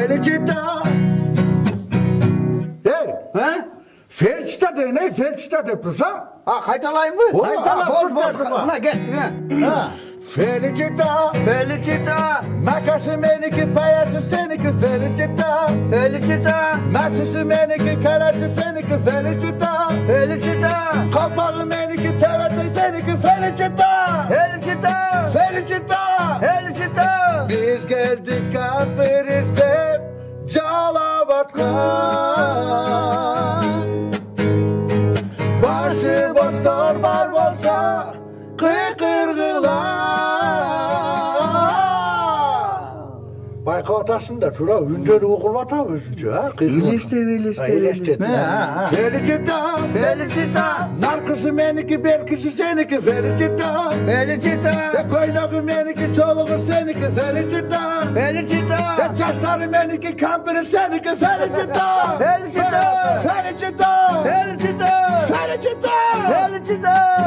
Felicita. Hey, He? Felicita de ne? Felicita de tutsam? Ha kaytalayım mı? Oo, Kaytala bol bol. fırça. Buna geçtin ha. Ha. Felicita. Felicita. Makası meniki, payası seninki Felicita. Felicita. Masası meniki, karası seninki Felicita. Felicita. Kapağı meniki, tevete seninki Felicita. Felicita. Felicita. Felicita. Biz geldik Kapiris'te Calabatk'a. Barsı bostor bar bolsa kıkırgılar. Bayka otasında şura ünceli okulata özünce ha. İlişte. Felicita. Felicita. Narkısı meniki belkisi seninki Felicita. Felicita. Koynağı meniki çoluğu seninki Felicita. Felicita. Çaşları meniki kampiri seninki Felicita. Felicita. Felicita. Felicita. Felicita. Felicita.